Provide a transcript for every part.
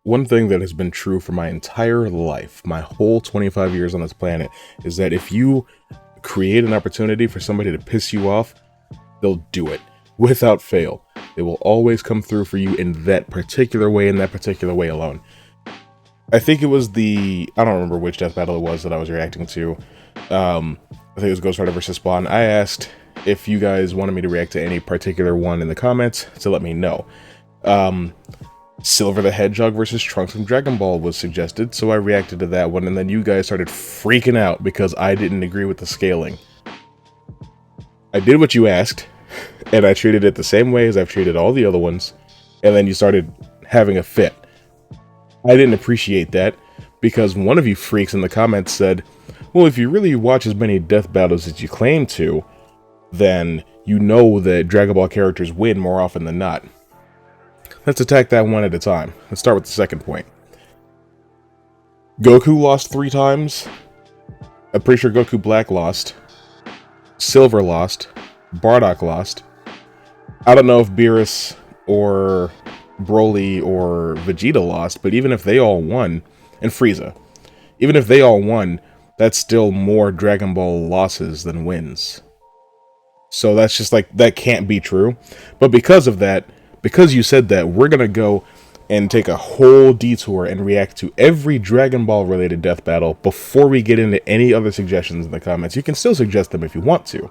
One thing that has been true for my entire life, my whole 25 years on this planet, is that if you create an opportunity for somebody to piss you off, they'll do it without fail. They will always come through for you in that particular way, alone. I think it was I don't remember which death battle it was that I was reacting to. I think it was Ghost Rider versus Spawn. I asked if you guys wanted me to react to any particular one in the comments to let me know. Silver the Hedgehog versus Trunks from Dragon Ball was suggested, so I reacted to that one, and then you guys started freaking out because I didn't agree with the scaling. I did what you asked, and I treated it the same way as I've treated all the other ones, and then you started having a fit. I didn't appreciate that, because one of you freaks in the comments said, well, if you really watch as many death battles as you claim to, then you know that Dragon Ball characters win more often than not. Let's attack that one at a time. Let's start with the second point. Goku lost 3 times. I'm pretty sure Goku Black lost. Silver lost. Bardock lost. I don't know if Beerus or Broly or Vegeta lost, but even if they all won, and Frieza, even if they all won, that's still more Dragon Ball losses than wins. So that's just like, that can't be true. But because of that, because you said that, we're gonna go and take a whole detour and react to every Dragon Ball related death battle before we get into any other suggestions in the comments. You can still suggest them if you want to,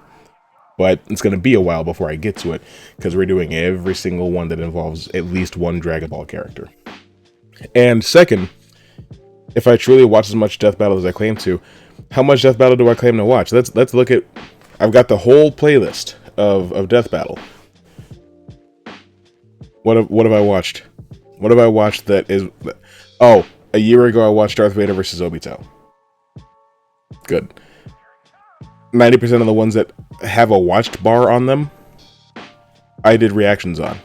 but it's gonna be a while before I get to it, because we're doing every single one that involves at least one Dragon Ball character. And second, if I truly watch as much death battle as I claim to, how much death battle do I claim to watch? Let's look at, I've got the whole playlist of death battle. What have I watched? What have I watched that is... Oh, a year ago I watched Darth Vader versus Obito. Good. 90% of the ones that have a watched bar on them, I did reactions on.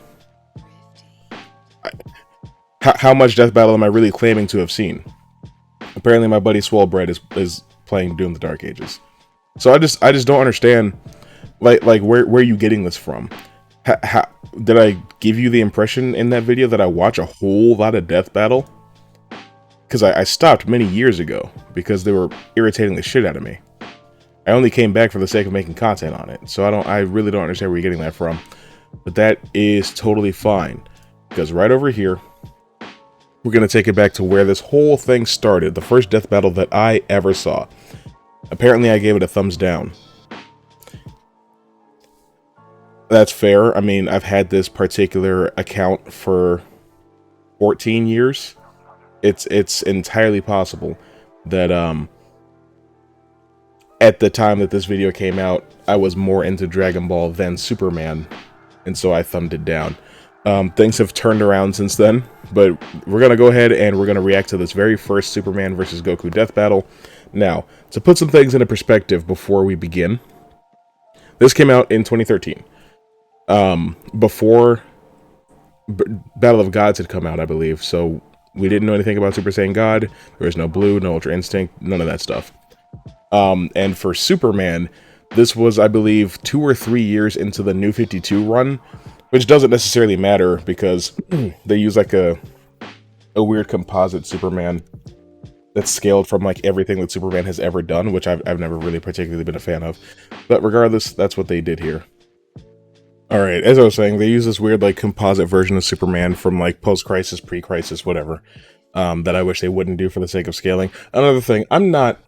How much death battle am I really claiming to have seen? Apparently my buddy Swellbread is playing Doom the Dark Ages. So I just don't understand, like where are you getting this from? How did I give you the impression in that video that I watch a whole lot of death battle? Because I stopped many years ago because they were irritating the shit out of me. I only came back for the sake of making content on it, so I really don't understand where you're getting that from. But that is totally fine, because right over here, we're gonna take it back to where this whole thing started, the first death battle that I ever saw. Apparently, I gave it a thumbs down. That's fair. I mean, I've had this particular account for 14 years. It's entirely possible that at the time that this video came out, I was more into Dragon Ball than Superman, and so I thumbed it down. Things have turned around since then, but we're gonna go ahead and we're gonna react to this very first Superman versus Goku death battle. Now, to put some things into perspective before we begin, this came out in 2013. Before Battle of Gods had come out, I believe, so we didn't know anything about Super Saiyan God. There was no Blue, no Ultra Instinct, none of that stuff. And for Superman, this was, I believe, 2 or 3 years into the New 52 run, which doesn't necessarily matter because they use like a weird composite Superman that's scaled from like everything that Superman has ever done, which I've never really particularly been a fan of. But regardless, that's what they did here. Alright, as I was saying, they use this weird like composite version of Superman from like post-crisis, pre-crisis, whatever, that I wish they wouldn't do for the sake of scaling. Another thing, I'm not...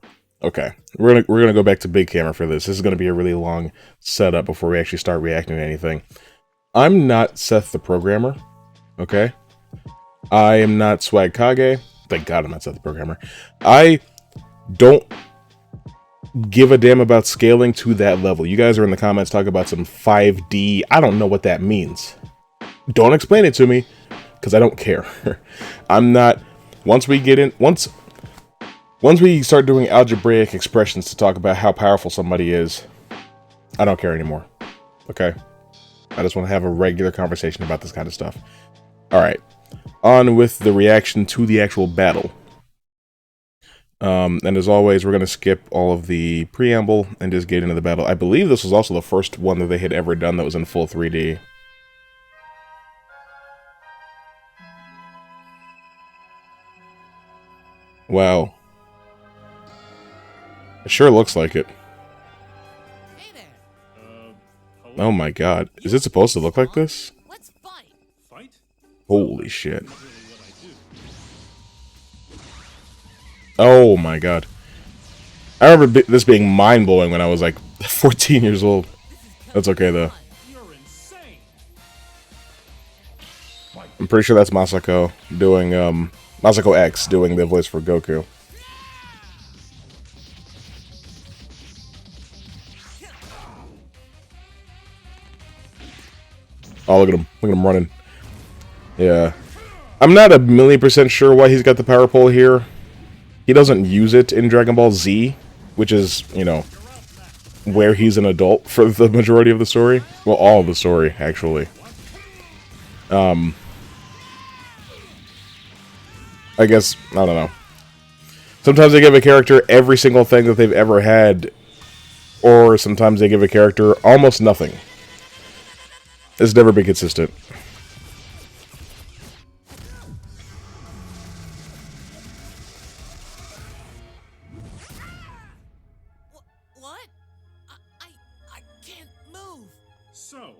Okay, we're gonna go back to big camera for this. This is gonna be a really long setup before we actually start reacting to anything. I'm not Seth the Programmer, okay? I am not Swag Kage. Thank God I'm not Seth the Programmer. I don't give a damn about scaling to that level. You guys are in the comments talking about some 5D. I don't know what that means. Don't explain it to me, because I don't care. I'm not... Once we start doing algebraic expressions to talk about how powerful somebody is, I don't care anymore. Okay? I just want to have a regular conversation about this kind of stuff. Alright. On with the reaction to the actual battle. And as always, we're going to skip all of the preamble and just get into the battle. I believe this was also the first one that they had ever done that was in full 3D. Wow. It sure looks like it. Hey there. Oh my god. Is it supposed to look like this? Let's fight. Fight? Holy shit. Not really what I do. Oh my god. I remember this being mind-blowing when I was like 14 years old. That's okay though. You're insane. I'm pretty sure that's Masako doing, Masako X doing the voice for Goku. Oh, look at him. Look at him running. Yeah. I'm not 1,000,000% sure why he's got the power pole here. He doesn't use it in Dragon Ball Z, which is, you know, where he's an adult for the majority of the story. Well, all of the story, actually. I guess, I don't know. Sometimes they give a character every single thing that they've ever had, or sometimes they give a character almost nothing. It's never been consistent. What? I can't move. So,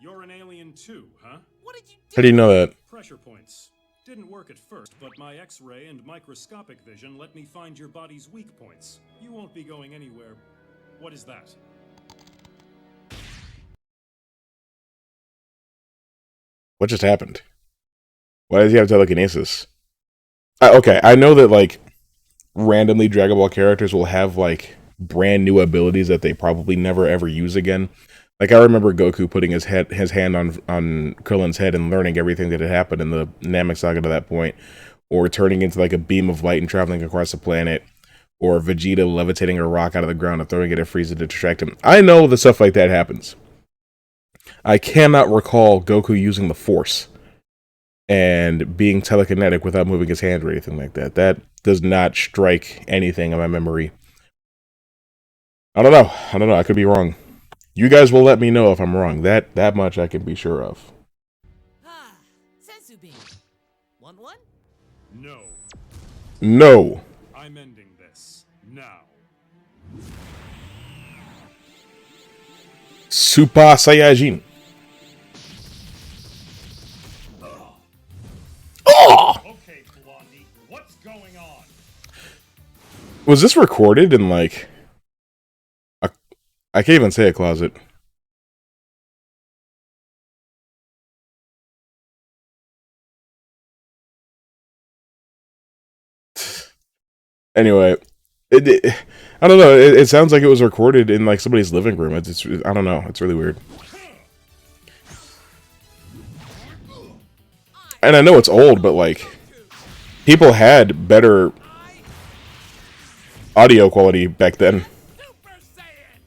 you're an alien too, huh? What did you do? How do you know that? Pressure points. Didn't work at first, but my X-ray and microscopic vision let me find your body's weak points. You won't be going anywhere. What is that? What just happened? Why does he have telekinesis? Okay, I know that, like, randomly Dragon Ball characters will have, like, brand new abilities that they probably never ever use again. Like, I remember Goku putting his hand on Krillin's head and learning everything that had happened in the Namek Saga to that point. Or turning into, like, a beam of light and traveling across the planet. Or Vegeta levitating a rock out of the ground and throwing it at Frieza to distract him. I know that stuff like that happens. I cannot recall Goku using the Force and being telekinetic without moving his hand or anything like that. That does not strike anything in my memory. I don't know. I could be wrong. You guys will let me know if I'm wrong. That much I can be sure of. Ah, Sensu beam. Want one? No. No. I'm ending this. Now. Super Saiyajin. Oh! Okay, Blondie. What's going on? Was this recorded in, like... I can't even say a closet. Anyway, I don't know. It sounds like it was recorded in, like, somebody's living room. It's I don't know. It's really weird. And I know it's old, but, like, people had better audio quality back then. Super Saiyan!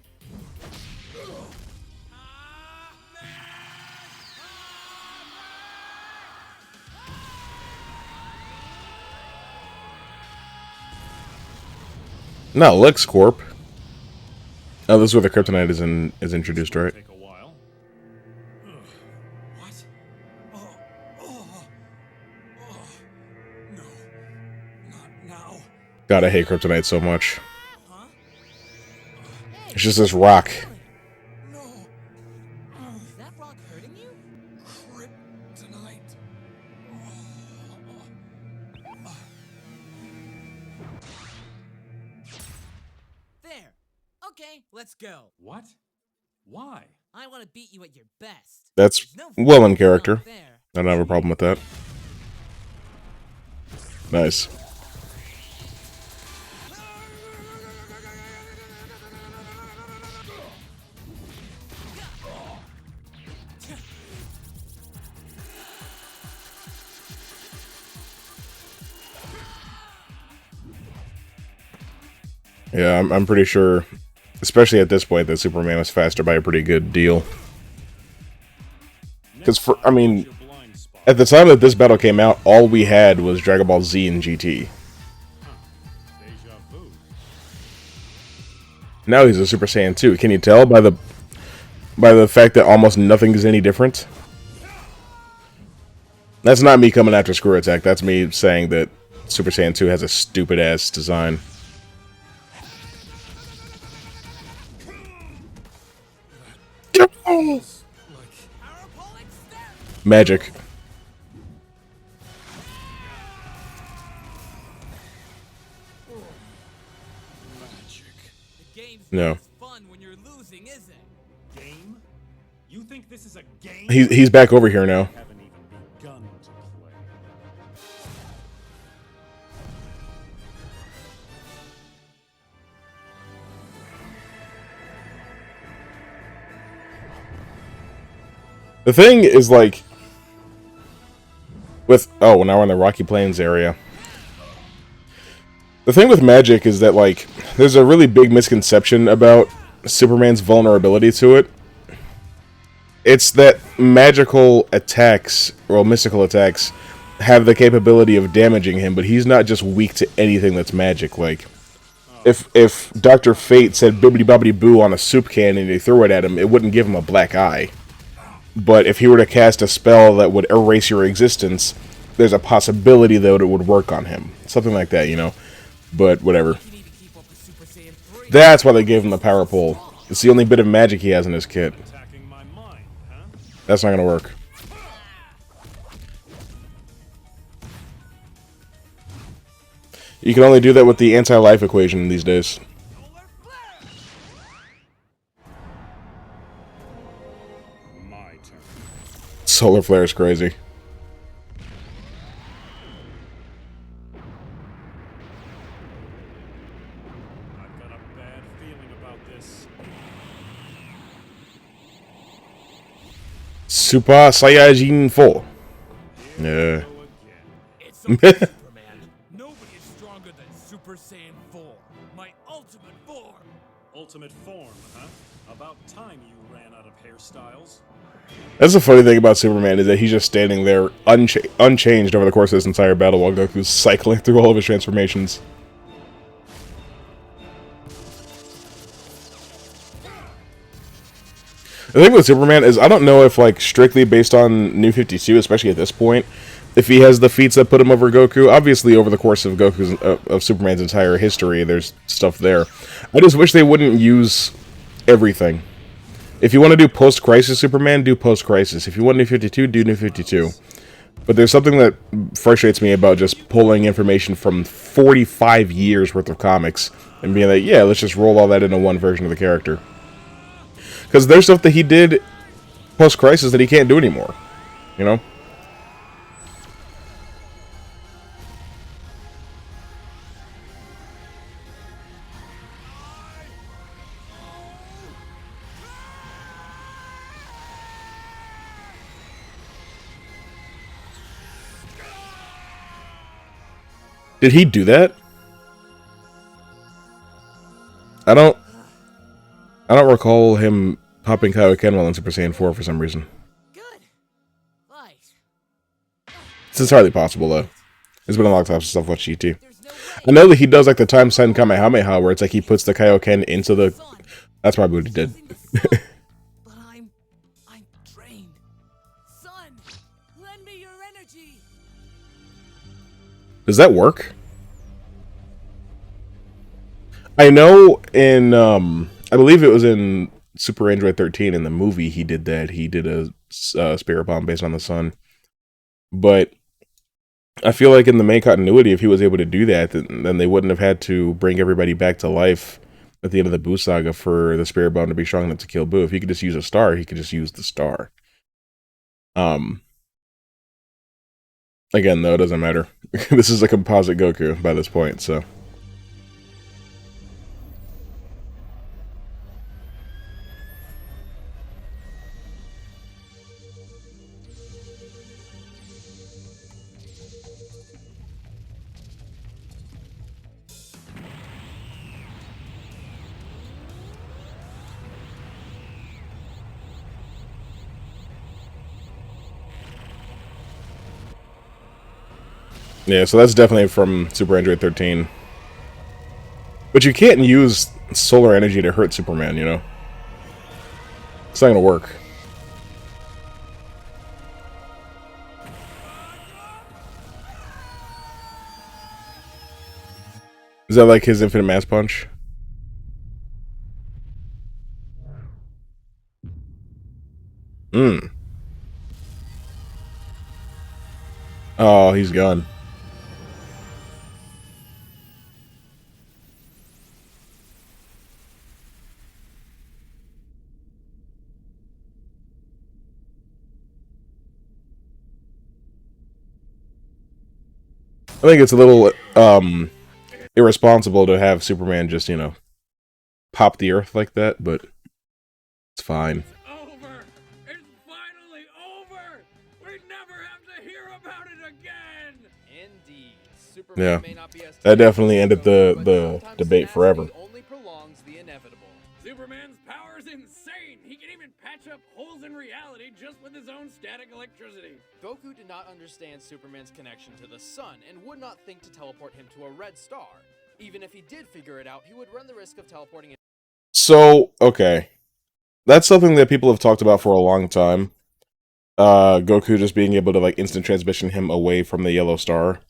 No, LexCorp. Oh, this is where the kryptonite is introduced, right? Take a while. What? No. Not now. God, I hate kryptonite so much. Huh? It's just this rock. No. Is that rock hurting you? Kryptonite. There. Okay, let's go. What? Why? I want to beat you at your best. That's No well in fun character. out there. I don't have a problem with that. Nice. Yeah, I'm pretty sure, especially at this point, that Superman was faster by a pretty good deal. Because, I mean, Your blind spot. at the time that this battle came out, all we had was Dragon Ball Z and GT. Deja vu. Now he's a Super Saiyan 2. Can you tell by the fact that almost nothing is any different? That's not me coming after Screw Attack. That's me saying that Super Saiyan 2 has a stupid ass design. Magic. The game's No. not as fun when you're losing, is it? Game? You think this is a game? He's back over here now. Haven't even begun to play. The thing is, like, with... Oh, now we're in the Rocky Plains area. The thing with magic is that, like, there's a really big misconception about Superman's vulnerability to it. It's that magical attacks, or mystical attacks, have the capability of damaging him, but he's not just weak to anything that's magic. Like, if Dr. Fate said bibbidi bobbidi boo on a soup can and he threw it at him, it wouldn't give him a black eye. But if he were to cast a spell that would erase your existence, there's a possibility that it would work on him. Something like that, you know? But whatever. You need to keep up with Super Saiyan 3. That's why they gave him the power pole. It's the only bit of magic he has in his kit. Attacking my mind, huh? That's not gonna work. You can only do that with the anti-life equation these days. My turn. Solar flare is crazy. I've got a bad feeling about this. Super Saiyajin 4. Yeah. Go again. It's okay, Superman. Nobody is stronger than Super Saiyan 4. My ultimate form. Ultimate form, huh? About time you ran out of hairstyles. That's the funny thing about Superman, is that he's just standing there unchanged over the course of this entire battle while Goku's cycling through all of his transformations. The thing with Superman is, I don't know if, like, strictly based on New 52, especially at this point, if he has the feats that put him over Goku. Obviously, over the course of of Superman's entire history, there's stuff there. I just wish they wouldn't use everything. If you want to do post-crisis Superman, do post-crisis. If you want New 52, do New 52. But there's something that frustrates me about just pulling information from 45 years worth of comics and being like, yeah, let's just roll all that into one version of the character. Because there's stuff that he did post-crisis that he can't do anymore. You know? Did he do that? I don't recall him popping Kaioken while in Super Saiyan 4 for some reason. Good. Right. It's entirely possible, though. There's been a lot of stuff with GT. There's no way. I know that he does, like, the Time Sen Kamehameha, where it's like he puts the Kaioken into the... That's probably what he did. But I'm drained. Son, lend me your energy. Does that work? I know in, I believe it was in Super Android 13 in the movie he did that. He did a Spirit Bomb based on the sun. But I feel like in the main continuity, if he was able to do that, then they wouldn't have had to bring everybody back to life at the end of the Buu saga for the Spirit Bomb to be strong enough to kill Buu. If he could just use a star, he could just use the star. Again, though, it doesn't matter. This is a composite Goku by this point, so... Yeah, so that's definitely from Super Android 13. But you can't use solar energy to hurt Superman, you know? It's not gonna work. Is that like his infinite mass punch? Hmm. Oh, he's gone. I think it's a little irresponsible to have Superman just, pop the Earth like that, but it's fine. It's over! It's finally over! We never have to hear about it again! Indeed. Yeah. Superman may not be as That definitely ended Goku, but the sometimes debate forever. tenacity only prolongs the inevitable. Superman's power's insane! He can even patch up holes in reality just with his own static electricity. Goku did not understand Superman's connection to the sun and would not think to teleport him to a red star. Even if he did figure it out, he would run the risk of teleporting So, okay. That's something that people have talked about for a long time. Goku just being able to, like, instant transmission him away from the yellow star.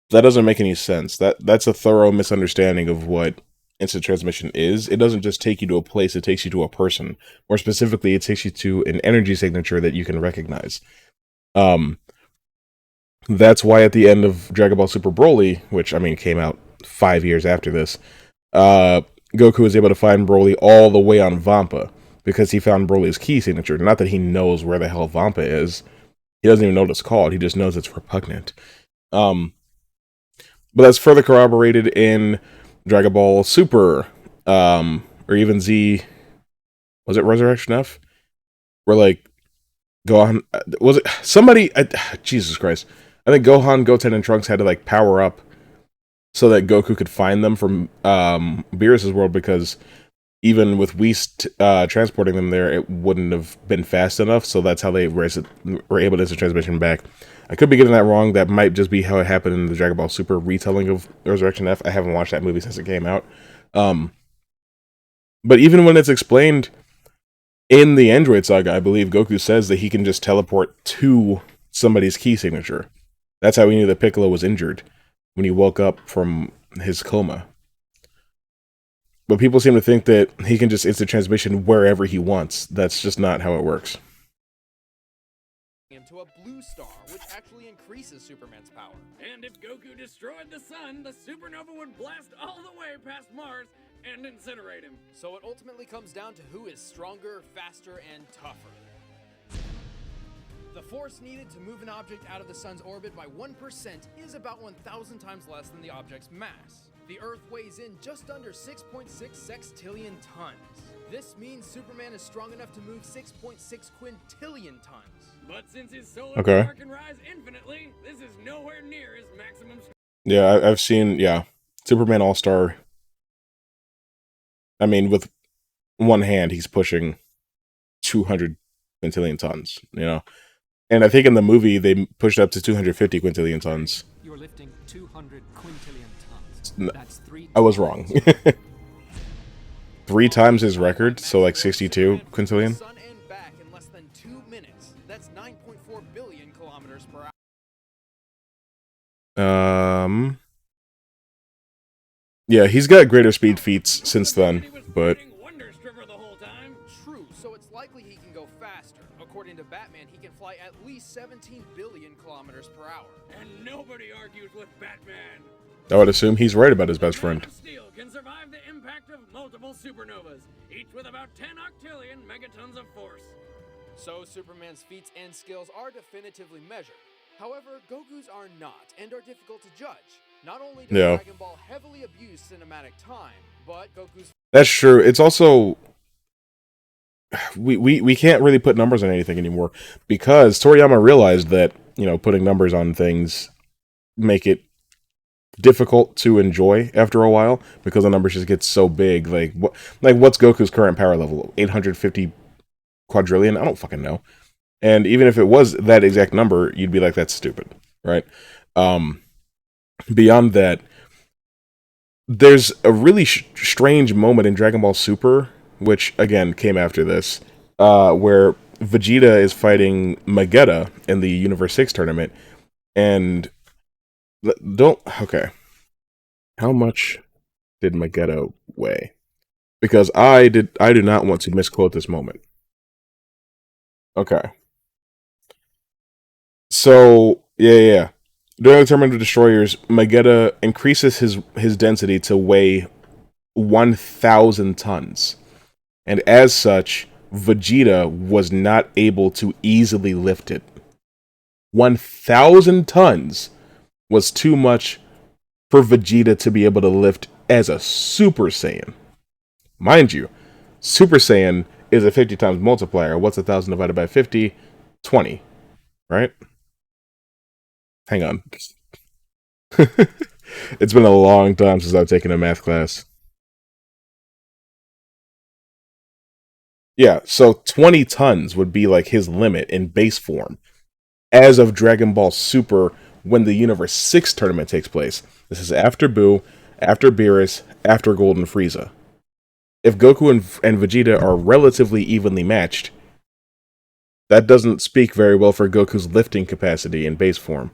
That doesn't make any sense. That's a thorough misunderstanding of what instant transmission is. It doesn't just take you to a place, it takes you to a person. More specifically, it takes you to an energy signature that you can recognize. That's why at the end of Dragon Ball Super Broly, which, I mean, came out 5 years after this, Goku was able to find Broly all the way on Vampa, because he found Broly's key signature. Not that he knows where the hell Vampa is. He doesn't even know what it's called. He just knows it's repugnant. But that's further corroborated in Dragon Ball Super, or even Z. Was it Resurrection F? Where, like, Gohan, was it somebody? Jesus Christ! I think Gohan, Goten, and Trunks had to, like, power up so that Goku could find them from Beerus's world, because even with Whis transporting them there, it wouldn't have been fast enough. So that's how they were able to instant transmission back. I could be getting that wrong. That might just be how it happened in the Dragon Ball Super retelling of Resurrection F. I haven't watched that movie since it came out. But even when it's explained in the Android Saga, I believe Goku says that he can just teleport to somebody's key signature. That's how we knew that Piccolo was injured when he woke up from his coma. But people seem to think that he can just instant transmission wherever he wants. That's just not how it works. him to a blue star, which actually increases Superman's power. And if Goku destroyed the sun, the supernova would blast all the way past Mars and incinerate him. So it ultimately comes down to who is stronger, faster, and tougher. The force needed to move an object out of the sun's orbit by 1% is about 1,000 times less than the object's mass. The Earth weighs in just under 6.6 sextillion tons. This means Superman is strong enough to move 6.6 quintillion tons. But since his solar Okay. power can rise infinitely, this is nowhere near his maximum strength. Yeah, I've seen, Superman All-Star. I mean, with one hand, he's pushing 200 quintillion tons, And I think in the movie, they pushed up to 250 quintillion tons. You're lifting 200 quintillion tons. No, That's I was wrong. 3 times his record, so like 62 quintillion. Sun and back in less than 2 minutes. That's 9.4 billion kilometers per hour. Yeah, he's got greater speed feats since then, but Wonder Stripper the whole time. True, so it's likely he can go faster. According to Batman, he can fly at least 17 billion kilometers per hour. And nobody argues with Batman. I would assume he's right about his best friend. Man of Steel can survive the impact of multiple supernovas, each with about 10 octillion megatons of force. So Superman's feats and skills are definitively measured. However, Goku's are not, and are difficult to judge. Not only does Yeah. Dragon Ball heavily abuse cinematic time, but Goku's That's true. It's also we can't really put numbers on anything anymore, because Toriyama realized that, putting numbers on things make it difficult to enjoy after a while, because the numbers just get so big. What's Goku's current power level? 850 quadrillion? I don't fucking know. And even if it was that exact number, you'd be like, that's stupid, right? Beyond that, there's a really strange moment in Dragon Ball Super, which, again, came after this, where Vegeta is fighting Magetta in the Universe 6 tournament, and okay. How much did Magetta weigh? Because I do not want to misquote this moment. Okay. So yeah. During the Terminator Destroyers, Magetta increases his density to weigh 1,000 tons. And as such, Vegeta was not able to easily lift it. 1,000 tons was too much for Vegeta to be able to lift as a Super Saiyan. Mind you, Super Saiyan is a 50 times multiplier. What's 1,000 divided by 50? 20, right? Hang on. It's been a long time since I've taken a math class. Yeah, so 20 tons would be like his limit in base form. As of Dragon Ball Super, when the Universe 6 tournament takes place. This is after Buu, after Beerus, after Golden Frieza. If Goku and Vegeta are relatively evenly matched, that doesn't speak very well for Goku's lifting capacity in base form.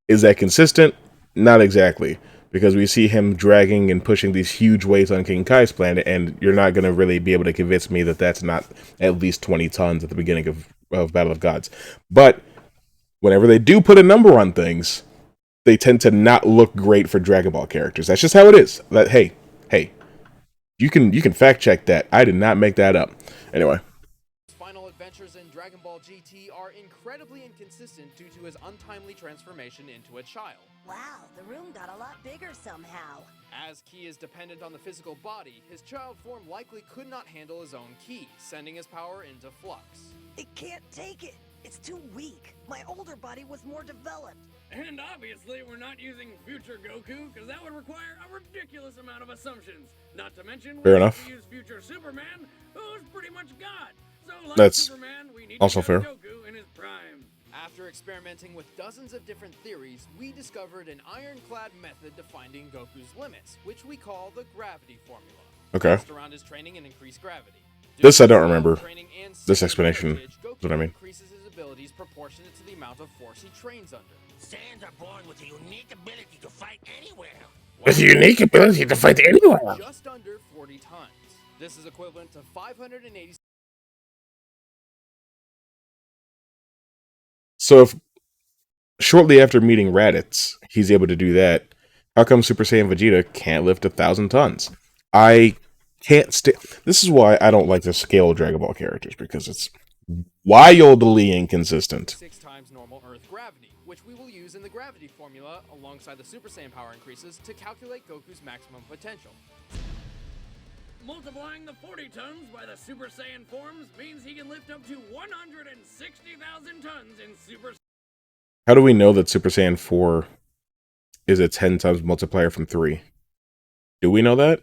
Is that consistent? Not exactly, because we see him dragging and pushing these huge weights on King Kai's planet, and you're not going to really be able to convince me that that's not at least 20 tons at the beginning of Battle of Gods. But whenever they do put a number on things, they tend to not look great for Dragon Ball characters. That's just how it is. That hey, you can fact check that. I did not make that up. Anyway. Final adventures in Dragon Ball GT are incredibly inconsistent due to his untimely transformation into a child. Wow, the room got a lot bigger somehow. As Ki is dependent on the physical body, his child form likely could not handle his own Ki, sending his power into flux. It can't take it. It's too weak. My older body was more developed. And obviously, we're not using future Goku, because that would require a ridiculous amount of assumptions. Not to mention, we fair have enough. to use future Superman, who's pretty much God. So, like That's Superman, we need also to fair. Goku in his prime. After experimenting with dozens of different theories, we discovered an ironclad method to finding Goku's limits, which we call the gravity formula. Okay. Based around his training and increased gravity. This I don't remember. Training and This Saiyan explanation heritage, is Goku what I mean. increases his abilities proportionate to the amount of force he trains under. Saiyans are born with a unique ability to fight anywhere. With a unique ability to fight anywhere. Just under 40 tons. This is equivalent to 580. So if shortly after meeting Raditz, he's able to do that, how come Super Saiyan Vegeta can't lift 1,000 tons? I can't This is why I don't like to scale Dragon Ball characters, because it's wildly inconsistent. 6 times normal Earth gravity, which we will use in the gravity formula alongside the Super Saiyan power increases to calculate Goku's maximum potential. Multiplying the 40 tons by the Super Saiyan forms means he can lift up to 160,000 tons in Super. How do we know that Super Saiyan 4 is a 10 times multiplier from 3? Do we know that?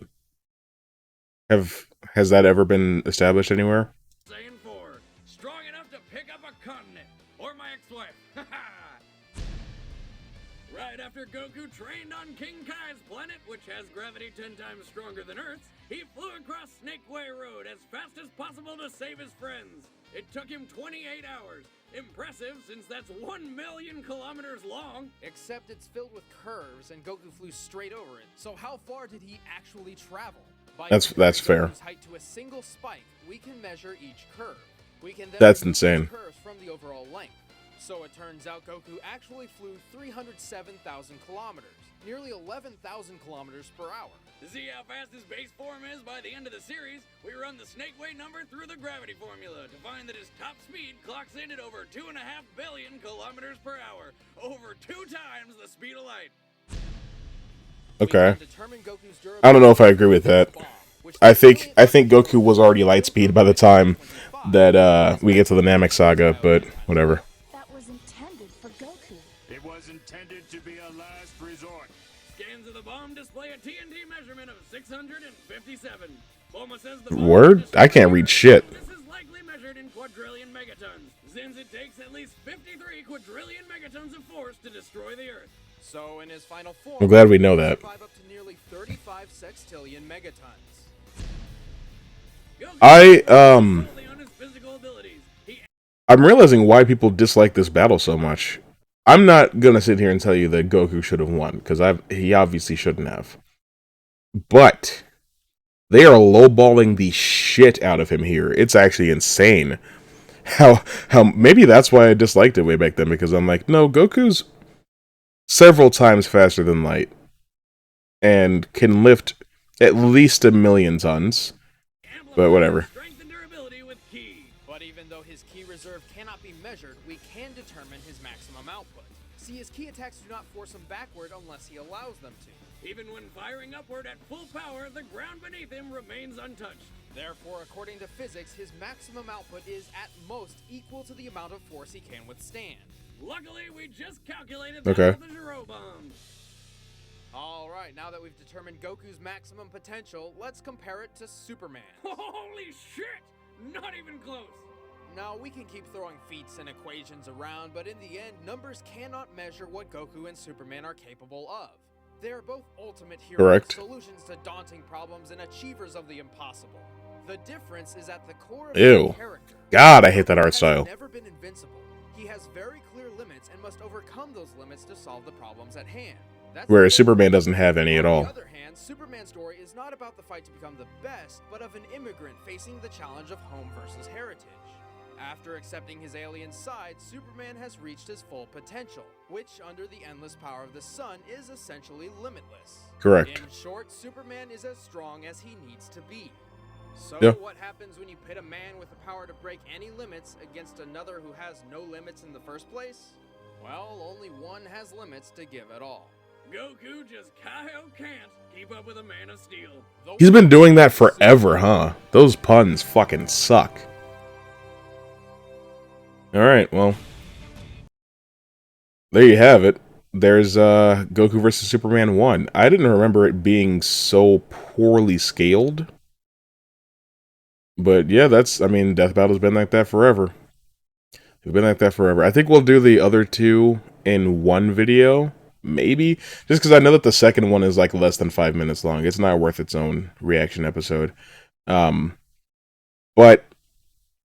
Has that ever been established anywhere? Saiyan 4, strong enough to pick up a continent, or my ex-wife. Right after Goku trained on King Kai's planet, which has gravity 10 times stronger than Earth's, he flew across Snake Way Road as fast as possible to save his friends. It took him 28 hours. Impressive, since that's 1 million kilometers long. Except it's filled with curves and Goku flew straight over it. So how far did he actually travel? By That's fair. Goku's height to a single spike, we can measure each curve. We can then That's remove insane. those curves from the overall length. So it turns out Goku actually flew 307,000 kilometers, nearly 11,000 kilometers per hour. To see how fast his base form is by the end of the series, we run the Snake Way number through the gravity formula to find that his top speed clocks in at over 2.5 billion kilometers per hour, over 2 times the speed of light. Okay. I don't know if I agree with that. I think Goku was already light speed by the time that we get to the Namek Saga, but whatever. That was intended for Goku. It was intended to be a last resort. Scans of the bomb display a TNT measurement of 657. Bulma says the bomb Word? I can't read shit. This is likely measured in quadrillion megatons, since it takes at least 53 quadrillion megatons of force to destroy the Earth. So in his final form, I'm glad we know that. survive up to nearly 35 sextillion megatons. I, Solely on his physical abilities. I'm realizing why people dislike this battle so much. I'm not gonna sit here and tell you that Goku should have won, because he obviously shouldn't have. but they are lowballing the shit out of him here. It's actually insane. How maybe that's why I disliked it way back then, because I'm like, no, Goku's several times faster than light and can lift at least 1,000,000 tons. But whatever. Strength and durability with ki. But even though his ki reserve cannot be measured, we can determine his maximum output. See, his ki attacks do not force him backward unless he allows them to. Even when firing upward at full power, the ground beneath him remains untouched. Therefore, according to physics, his maximum output is at most equal to the amount of force he can withstand. Luckily, we just calculated that Okay. with the Zero Bomb. Alright, now that we've determined Goku's maximum potential, let's compare it to Superman. Holy shit! Not even close. Now, we can keep throwing feats and equations around, but in the end, numbers cannot measure what Goku and Superman are capable of. They are both ultimate heroes, Correct. solutions to daunting problems, and achievers of the impossible. The difference is at the core of Ew. his character. God, I hate that art He has style. never been invincible. He has very clear limits and must overcome those limits to solve the problems at hand. That's Whereas the Superman doesn't have any at On all. the other hand, Superman's story is not about the fight to become the best, but of an immigrant facing the challenge of home versus heritage. After accepting his alien side, Superman has reached his full potential, which, under the endless power of the sun, is essentially limitless. Correct. In short, Superman is as strong as he needs to be. So, Yeah. what happens when you pit a man with the power to break any limits against another who has no limits in the first place? Well, only one has limits to give at all. Goku just can't keep up with a Man of Steel. He's been doing that forever, huh? Those puns fucking suck. Alright, well. There you have it. There's Goku vs. Superman 1. I didn't remember it being so poorly scaled. But yeah, I mean, Death Battle's been like that forever. It's been like that forever. I think we'll do the other two in one video. Maybe. Just because I know that the second one is like less than 5 minutes long. It's not worth its own reaction episode. But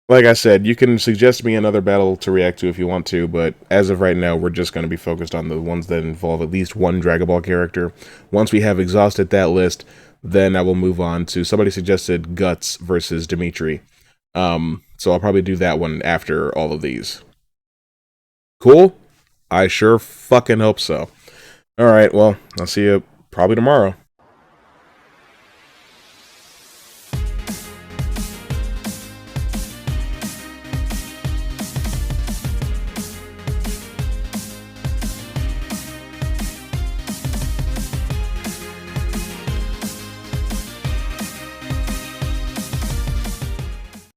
like I said, you can suggest me another battle to react to if you want to, but as of right now, we're just going to be focused on the ones that involve at least one Dragon Ball character. Once we have exhausted that list, then I will move on to somebody suggested Guts versus Dimitri. So I'll probably do that one after all of these. Cool? I sure fucking hope so. Alright, well, I'll see you probably tomorrow.